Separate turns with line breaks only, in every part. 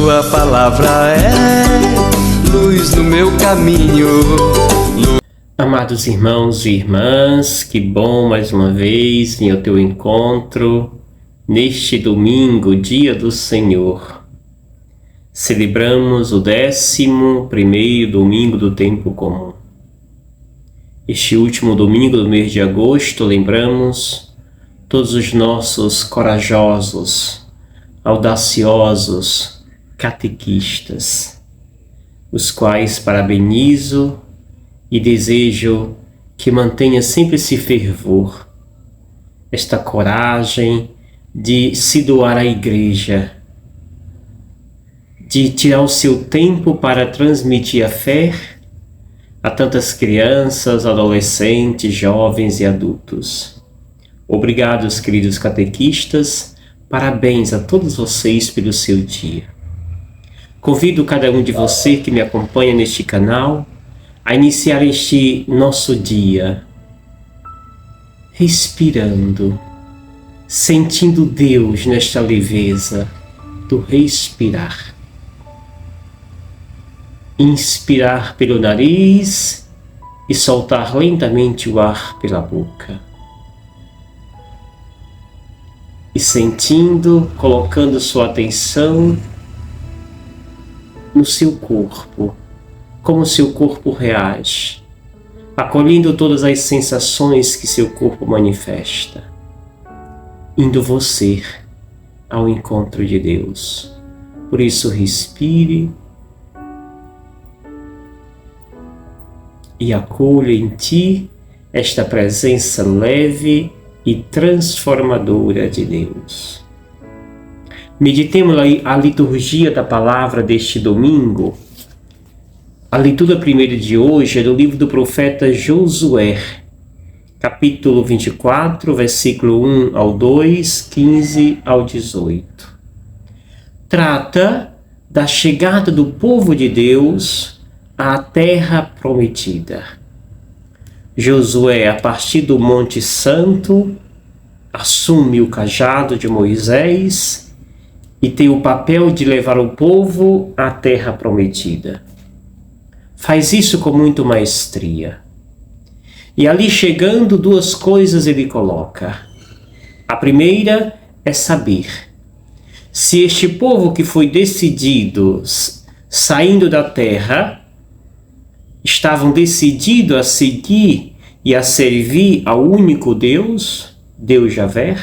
Tua palavra é luz no meu caminho.
Amados irmãos e irmãs, que bom mais uma vez vir ao teu encontro neste domingo, dia do Senhor. Celebramos o 11º domingo do tempo comum. Este último domingo do mês de agosto, lembramos todos os nossos corajosos, audaciosos catequistas, os quais parabenizo e desejo que mantenha sempre esse fervor, esta coragem de se doar à igreja, de tirar o seu tempo para transmitir a fé a tantas crianças, adolescentes, jovens e adultos. Obrigados, queridos catequistas, parabéns a todos vocês pelo seu dia. Convido cada um de vocês que me acompanha neste canal a iniciar este nosso dia respirando, sentindo Deus nesta leveza do respirar. Inspirar pelo nariz e soltar lentamente o ar pela boca. E sentindo, colocando sua atenção no seu corpo, como seu corpo reage, acolhendo todas as sensações que seu corpo manifesta, indo você ao encontro de Deus. Por isso, respire e acolha em ti esta presença leve e transformadora de Deus. Meditemos a liturgia da palavra deste domingo. A leitura primeira de hoje é do livro do profeta Josué, capítulo 24, versículo 1 ao 2, 15 ao 18. Trata da chegada do povo de Deus à terra prometida. Josué, a partir do Monte Santo, assume o cajado de Moisés e tem o papel de levar o povo à terra prometida. Faz isso com muita maestria. E ali chegando, duas coisas ele coloca. A primeira é saber se este povo que foi decidido saindo da terra estavam decididos a seguir e a servir ao único Deus, Deus Javé.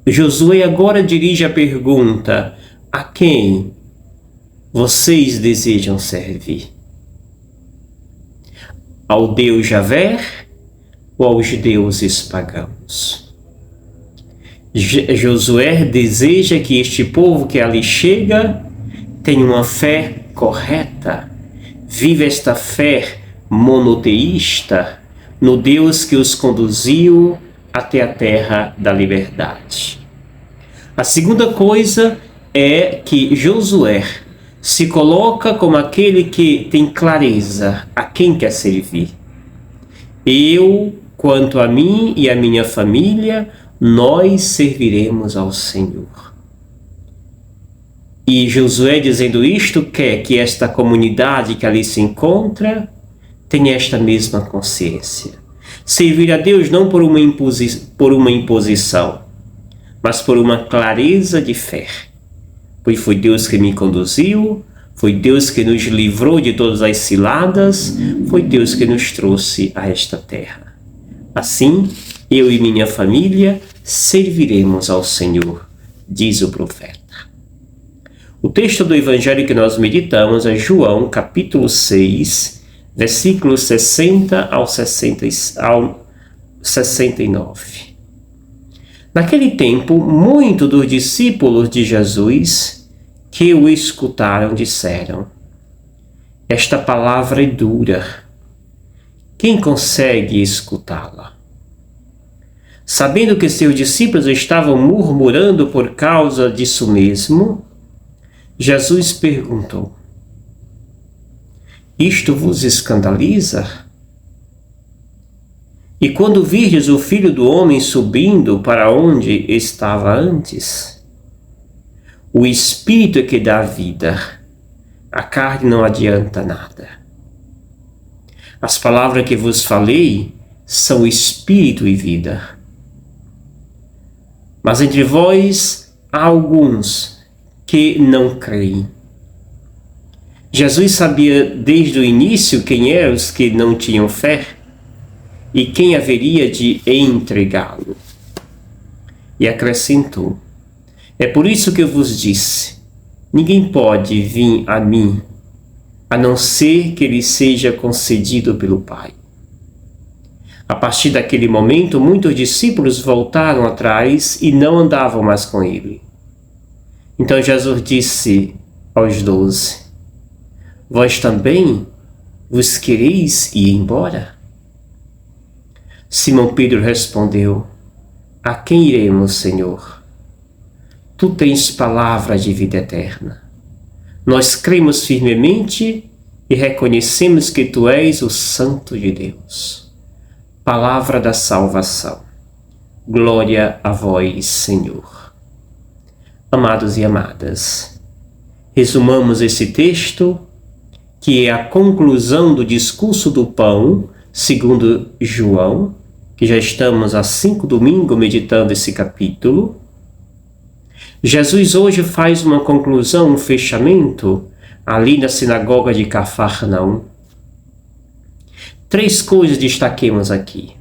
Josué agora dirige a pergunta: a quem vocês desejam servir? Ao Deus Javé ou aos deuses pagãos? Josué deseja que este povo que ali chega tenha uma fé correta, viva esta fé monoteísta no Deus que os conduziu até a terra da liberdade. A segunda coisa é que Josué se coloca como aquele que tem clareza a quem quer servir. Eu, quanto a mim e a minha família, nós serviremos ao Senhor. E Josué, dizendo isto, quer que esta comunidade que ali se encontra tenha esta mesma consciência. Servir a Deus não por uma imposição, mas por uma clareza de fé. Pois foi Deus que me conduziu, foi Deus que nos livrou de todas as ciladas, foi Deus que nos trouxe a esta terra. Assim, eu e minha família serviremos ao Senhor, diz o profeta. O texto do Evangelho que nós meditamos é João, capítulo 6, versículos 60 ao 69. Naquele tempo, muitos dos discípulos de Jesus que o escutaram disseram: esta palavra é dura. Quem consegue escutá-la? Sabendo que seus discípulos estavam murmurando por causa disso mesmo, Jesus perguntou: isto vos escandaliza? E quando virdes o Filho do Homem subindo para onde estava antes, O Espírito é que dá vida. A carne não adianta nada. As palavras que vos falei são Espírito e vida. Mas entre vós há alguns que não creem. Jesus sabia desde o início quem eram os que não tinham fé e quem haveria de entregá-lo. E acrescentou: é por isso que eu vos disse, ninguém pode vir a mim, a não ser que lhe seja concedido pelo Pai. A partir daquele momento, muitos discípulos voltaram atrás e não andavam mais com ele. Então Jesus disse aos 12: vós também vos quereis ir embora? Simão Pedro respondeu: a quem iremos, Senhor? Tu tens palavra de vida eterna. Nós cremos firmemente e reconhecemos que tu és o Santo de Deus. Palavra da salvação. Glória a vós, Senhor. Amados e amadas, resumamos esse texto, que é a conclusão do discurso do pão, segundo João, que já estamos há 5 domingos meditando esse capítulo. Jesus hoje faz uma conclusão, um fechamento, ali na sinagoga de Cafarnaum. 3 coisas destaquemos aqui.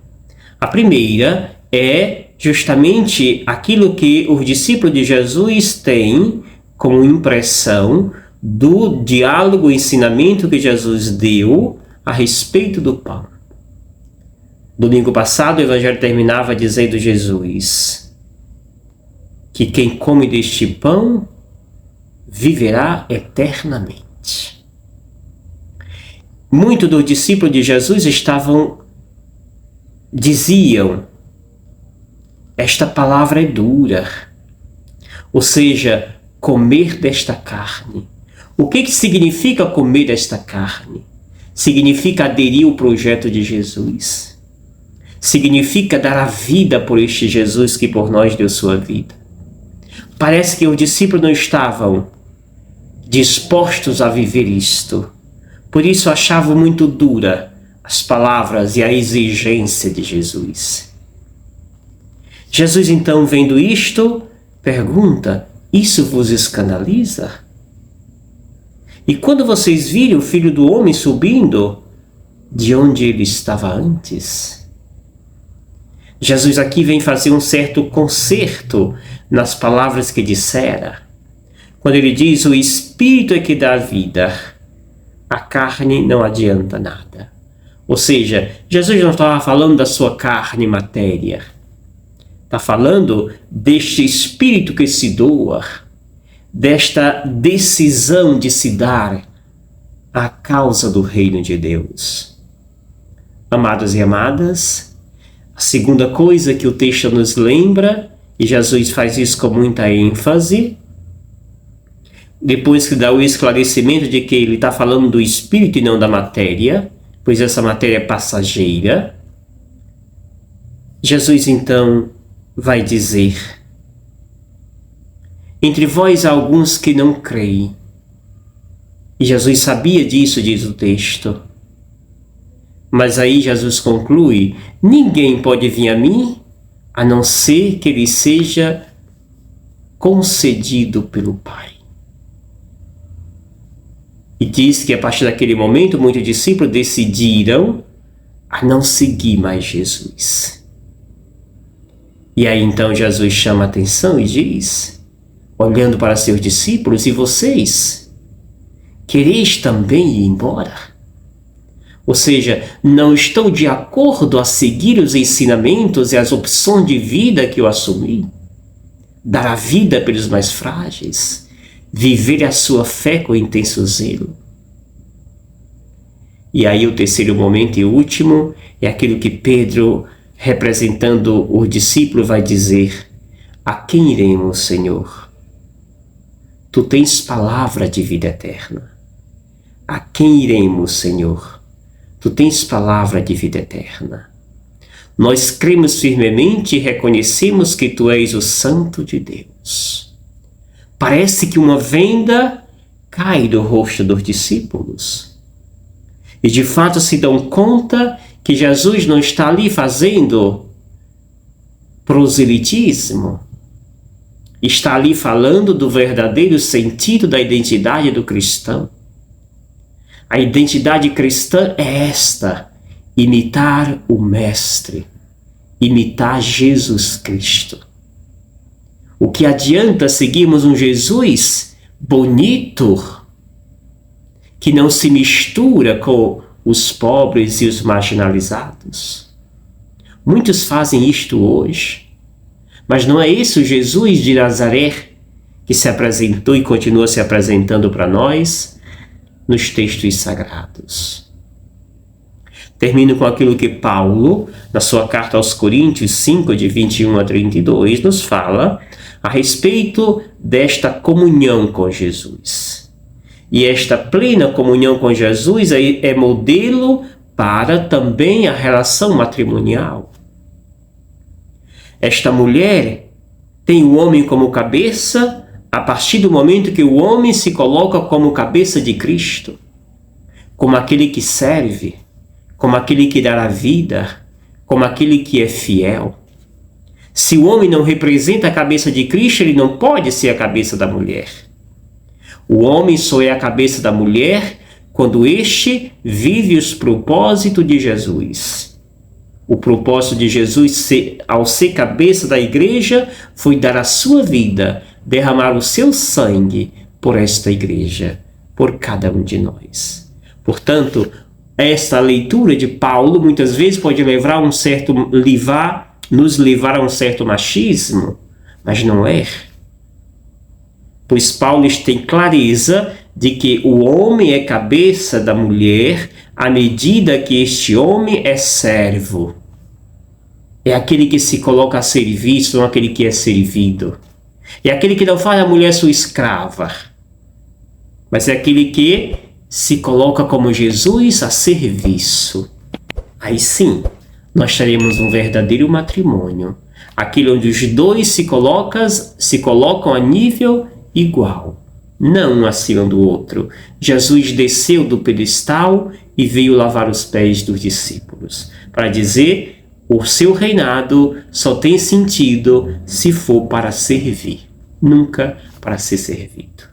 A primeira é justamente aquilo que os discípulos de Jesus têm como impressão do diálogo e ensinamento que Jesus deu a respeito do pão. Domingo passado o evangelho terminava dizendo Jesus que quem come deste pão viverá eternamente. Muitos dos discípulos de Jesus diziam: esta palavra é dura, ou seja, comer desta carne. O que significa comer desta carne? Significa aderir ao projeto de Jesus. Significa dar a vida por este Jesus que por nós deu sua vida. Parece que os discípulos não estavam dispostos a viver isto. Por isso achavam muito dura as palavras e a exigência de Jesus. Jesus então, vendo isto, pergunta: isso vos escandaliza? E quando vocês virem o Filho do Homem subindo, de onde ele estava antes? Jesus aqui vem fazer um certo conserto nas palavras que dissera. Quando ele diz: o Espírito é que dá vida, a carne não adianta nada. Ou seja, Jesus não estava falando da sua carne, matéria. Está falando deste Espírito que se doa, desta decisão de se dar à causa do reino de Deus. Amados e amadas, a segunda coisa que o texto nos lembra, e Jesus faz isso com muita ênfase, depois que dá o esclarecimento de que ele está falando do Espírito e não da matéria, pois essa matéria é passageira, Jesus então vai dizer: entre vós há alguns que não creem. E Jesus sabia disso, diz o texto. Mas aí Jesus conclui: ninguém pode vir a mim, a não ser que lhe seja concedido pelo Pai. E diz que a partir daquele momento, muitos discípulos decidiram a não seguir mais Jesus. E aí então Jesus chama a atenção e diz, olhando para seus discípulos: e vocês, quereis também ir embora? Ou seja, não estão de acordo a seguir os ensinamentos e as opções de vida que eu assumi? Dar a vida pelos mais frágeis, viver a sua fé com intenso zelo. E aí o terceiro momento e último é aquilo que Pedro, representando o discípulo, vai dizer: a quem iremos, Senhor? Tu tens palavra de vida eterna. A quem iremos, Senhor? Tu tens palavra de vida eterna. Nós cremos firmemente e reconhecemos que Tu és o Santo de Deus. Parece que uma venda cai do rosto dos discípulos. E de fato se dão conta que Jesus não está ali fazendo proselitismo. Está ali falando do verdadeiro sentido da identidade do cristão. A identidade cristã é esta: imitar o Mestre, imitar Jesus Cristo. O que adianta seguirmos um Jesus bonito, que não se mistura com os pobres e os marginalizados? Muitos fazem isto hoje, mas não é esse o Jesus de Nazaré que se apresentou e continua se apresentando para nós nos textos sagrados. Termino com aquilo que Paulo, na sua carta aos Coríntios 5, de 21 a 32, nos fala a respeito desta comunhão com Jesus. E esta plena comunhão com Jesus é modelo para também a relação matrimonial. Esta mulher tem o homem como cabeça a partir do momento que o homem se coloca como cabeça de Cristo, como aquele que serve, como aquele que dá a vida, como aquele que é fiel. Se o homem não representa a cabeça de Cristo, ele não pode ser a cabeça da mulher. O homem só é a cabeça da mulher quando este vive os propósitos de Jesus. O propósito de Jesus, ao ser cabeça da igreja, foi dar a sua vida, derramar o seu sangue por esta igreja, por cada um de nós. Portanto, esta leitura de Paulo muitas vezes pode nos levar a um certo machismo, mas não é. Pois Paulo tem clareza de que o homem é cabeça da mulher à medida que este homem é servo. É aquele que se coloca a serviço, não aquele que é servido. É aquele que não faz a mulher sua escrava, mas é aquele que se coloca como Jesus a serviço. Aí sim, nós teremos um verdadeiro matrimônio, aquele onde os dois se colocam a nível igual, não um acima do outro. Jesus desceu do pedestal e veio lavar os pés dos discípulos, para dizer: o seu reinado só tem sentido se for para servir, nunca para ser servido.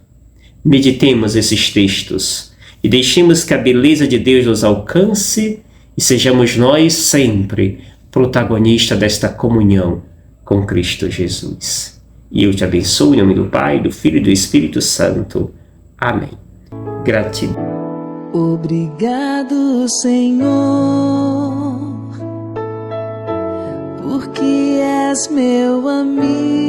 Meditemos esses textos e deixemos que a beleza de Deus nos alcance e sejamos nós sempre protagonistas desta comunhão com Cristo Jesus. E eu te abençoo em nome do Pai, do Filho e do Espírito Santo. Amém. Gratidão.
Obrigado, Senhor, porque és meu amigo.